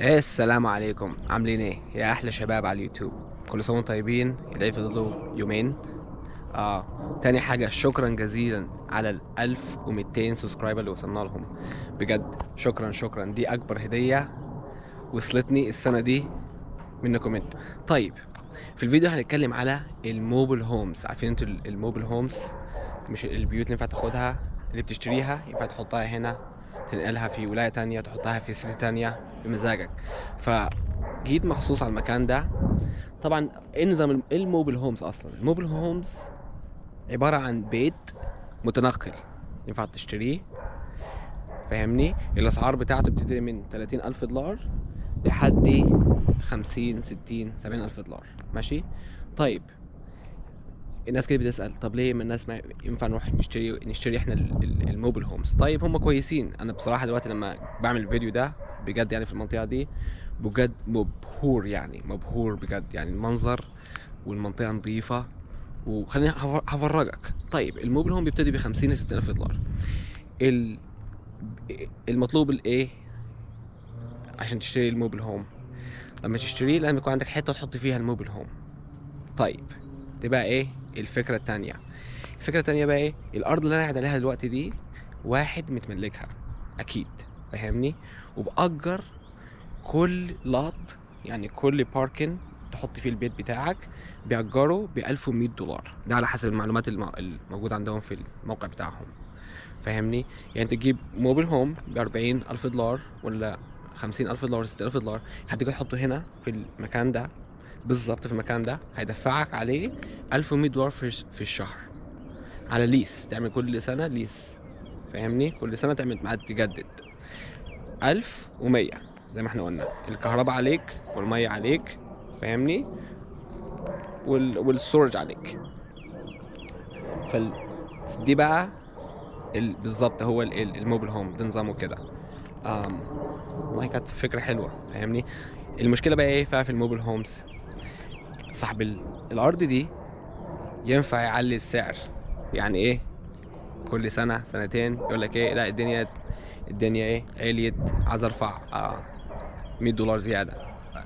السلام عليكم، عاملين ايه يا احلى شباب على اليوتيوب؟ كل سنه وانتم طيبين. العيد فضلوا يومين. تاني حاجه، شكرا جزيلا على ال 1200 سبسكرايبر اللي وصلنا لهم. بجد شكرا شكرا، دي اكبر هديه وصلتني السنه دي منكم انتوا. طيب، في الفيديو هنتكلم على الموبل هومز. عارفين انتوا الموبل هومز؟ مش البيوت اللي ينفع تاخدها، اللي بتشتريها ينفع تحطها هنا، تنقلها في ولاية تانية، تحطها في سيتي تانية بمزاجك. فجيت مخصوص على المكان ده. طبعا ايه نظام الموبل هومز؟ اصلا الموبل هومز عبارة عن بيت متنقل ينفع تشتريه. فاهمني؟ الاسعار بتاعته بتبتدي من 30,000 دولار لحد 50 60 70 ألف دولار. ماشي؟ طيب، الناس كده بتسأل طب ليه ما الناس ما ينفع نروح نشتري احنا الموبل هومز؟ طيب هم كويسين. انا بصراحة دلوقتي لما بعمل الفيديو ده بجد يعني في المنطقة دي بجد مبهور، يعني مبهور بجد. يعني المنظر والمنطقة نظيفة. وخليني هفرجك. طيب، الموبل هوم بيبتدي بخمسين لستين ألف دولار. ال- المطلوب الايه عشان تشتري الموبل هوم؟ لما تشتريه لازم يكون عندك حتة تحط فيها الموبل هوم. طيب، تبقى ايه الفكرة التانية؟ الفكرة التانية بقى ايه؟ الأرض اللي أنا قاعد عليها دلوقتي دي واحد متملكها أكيد، فاهمني؟ وبأجر كل لاط، يعني كل باركن تحط فيه البيت بتاعك بيأجره ب1100 دولار. ده على حسب المعلومات الموجودة عندهم في الموقع بتاعهم. فاهمني؟ يعني تجيب موبيل هوم ب40,000 دولار ولا 50,000 دولار 60,000 دولار، هتيجي تحطه هنا في المكان ده، بالظبط في المكان ده هيدفعك عليه 1100 دولار في الشهر، على ليس. تعمل كل سنة ليس، فاهمني؟ كل سنة تعمل معاد تجدد. 1100 زي ما احنا قلنا، الكهرباء عليك والمية عليك، فاهمني؟ والسورج عليك. فال... دي بقى بالظبط هو الموبل هوم ده نظامه كده. آم... والله كانت فكرة حلوة، فاهمني؟ المشكلة بقى ايه في الموبل هومز؟ صاحب الأرض دي ينفع يعلي السعر. يعني ايه؟ كل سنة سنتين يقول لك ايه، لا الدنيا ايه عليت، عايز ارفع 100 دولار زياده،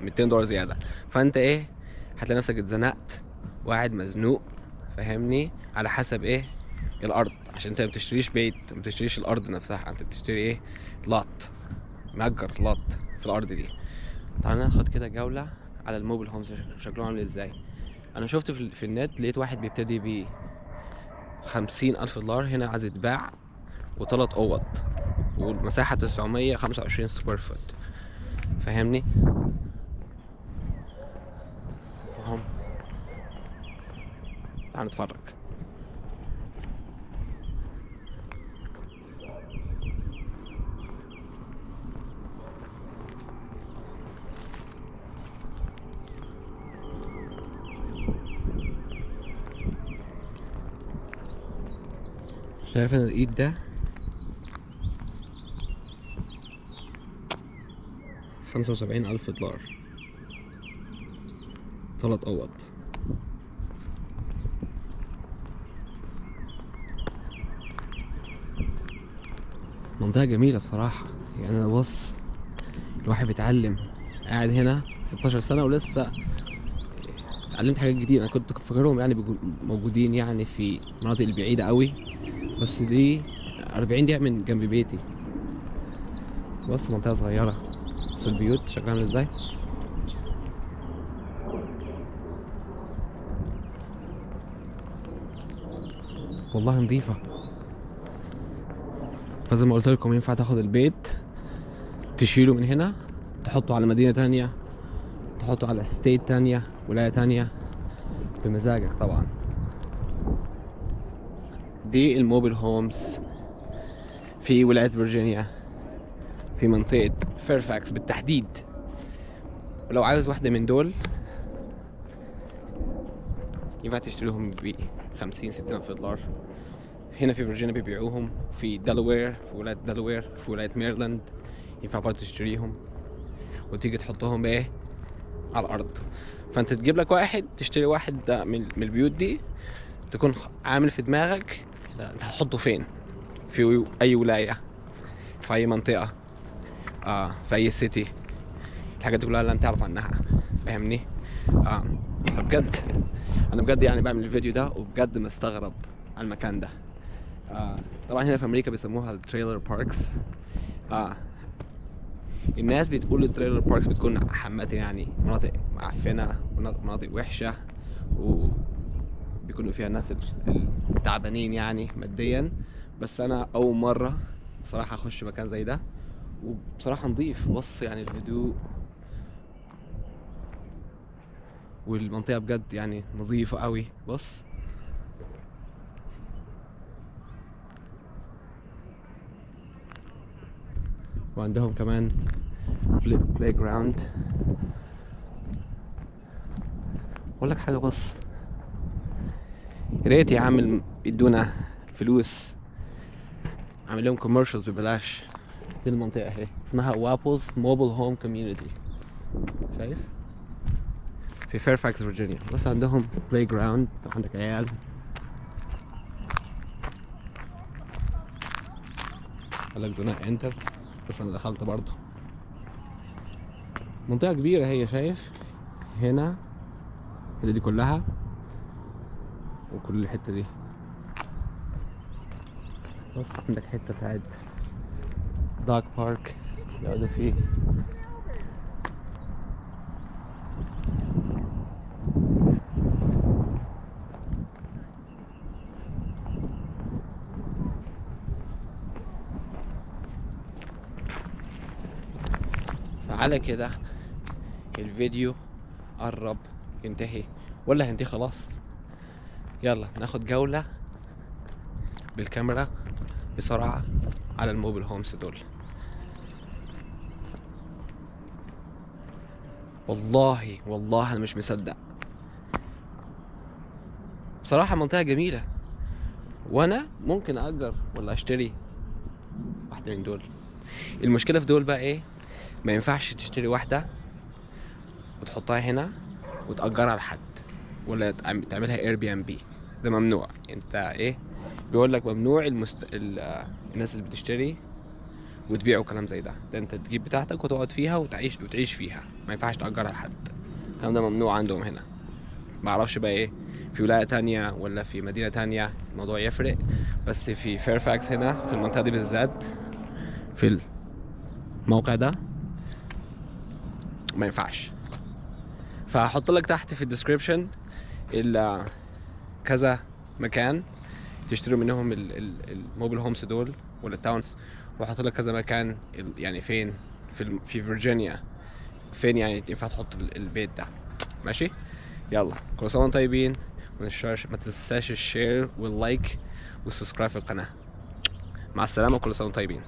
200 دولار زياده. فانت ايه، هتلاقي نفسك اتزنقت وقاعد مزنوق. فاهمني؟ على حسب ايه الارض، عشان انت ما بتشتريش بيت، ما بتشتريش الارض نفسها، انت بتشتري ايه؟ لاط، مأجر لاط في الارض دي. تعالى ناخد كده جوله على الموبل هومز شكلهم عامل ازاي. انا شفت في النت، لقيت واحد بيبتدي ب 50,000 دولار هنا عايز يتباع، وثلاث اوض، والمساحة 925 سكوير فوت. فاهمني؟ اهم، تعال نتفرج. شايف ان الايد ده 75,000 دولار، ثلاث اوض. منطقة جميلة بصراحة. يعني انا بص، الواحد بيتعلم، قاعد هنا 16 سنة ولسه اتعلمت حاجات جديدة. انا كنت فاكرهم يعني موجودين يعني في المناطق البعيدة قوي، بس دي 40 دقيقة من جنب بيتي. بص منطقة صغيرة، بس البيوت شكلها عامل ازاي. والله نظيفة. فزي ما قلت لكم ينفع تاخد البيت تشيله من هنا، تحطه على مدينة تانية، تحطه على ستيت تانية، ولاية تانية، بمزاجك طبعا. دي الموبل هومز في ولاية فيرجينيا، في منطقة فيرفاكس بالتحديد. ولو عاوز واحدة من دول ينفع تشتريهم ب 50 60 ألف دولار. هنا في فيرجينيا بيبيعوهم، في دلوير، في ولاية دلوير، في ولاية ميرلاند ينفع برضه تشتريهم، وتيجي تحطهم ايه على الأرض. فانت تجيب لك واحد، تشتري واحد من البيوت دي، تكون عامل في دماغك لا انت هتحطه فين، في اي ولاية، في اي منطقة، في اي سيتي. الحاجات دي كلها لم تعرف عنها، فاهمني؟ بجد انا بجد يعني بعمل الفيديو ده وبجد مستغرب على المكان ده. طبعا هنا في امريكا بيسموها التريلر باركس. الناس بتقول التريلر باركس بتكون حماتة، يعني مناطق معفنة مناطق وحشة، وبيكونوا فيها الناس التعبانين يعني ماديا. بس انا اول مرة بصراحة اخش مكان زي ده، وبصراحة نضيف. بص يعني الهدوء والمنطقة بجد يعني نظيفة قوي. بص وعندهم كمان بلاي جراوند. اقول لك حاجة، بص يا ريت يا عم يدونا فلوس، عامل لهم كوميرشالز ببلاش. دي المنطقة اهي اسمها وابلز موبل هوم كوميونيتي، شايف؟ في فيرفاكس فيرجينيا. بس عندهم بلاي جراوند لو عندك عيال. قال لك دونا انتر، بس انا دخلت برضه. منطقة كبيرة هي، شايف؟ هنا الحتة دي كلها وكل الحتة دي. بص عندك حتة بتاعت دوج بارك يقعدوا فيه. فعلى كده الفيديو قرب ينتهي، ولا هينتهي خلاص. يلا ناخد جولة بالكاميرا بسرعة على الموبل هومز دول. والله انا مش مصدق بصراحة. منطقة جميلة، وانا ممكن اجر ولا اشتري واحدة من دول. المشكلة في دول بقى ايه؟ ما ينفعش تشتري واحدة وتحطها هنا وتأجرها لحد، ولا تعملها اير بي ام بي. ده ممنوع. انت ايه بيقول لك؟ ممنوع الناس اللي بتشتري وتبيع وكلام زي ده. انت تجيب بتاعتك وتقعد فيها وتعيش فيها، ما ينفعش تأجرها لحد. الكلام ده ممنوع عندهم هنا. ما اعرفش بقى ايه في ولاية تانية ولا في مدينة تانية الموضوع يفرق، بس في فيرفاكس هنا في المنطقة دي بالذات في الموقع ده ما ينفعش. فهحط لك تحت في الديسكريبشن كذا مكان تشتروا منهم الموبل هومز دول ولا التاونز، وهحط لك كذا مكان يعني فين في فيرجينيا، فين يعني ينفع تحط البيت ده. ماشي؟ يلا كل سنة وانتم طيبين، ما تنساش الشير واللايك والسبسكرايب في القناة. مع السلامة، كل سنة وانتم طيبين.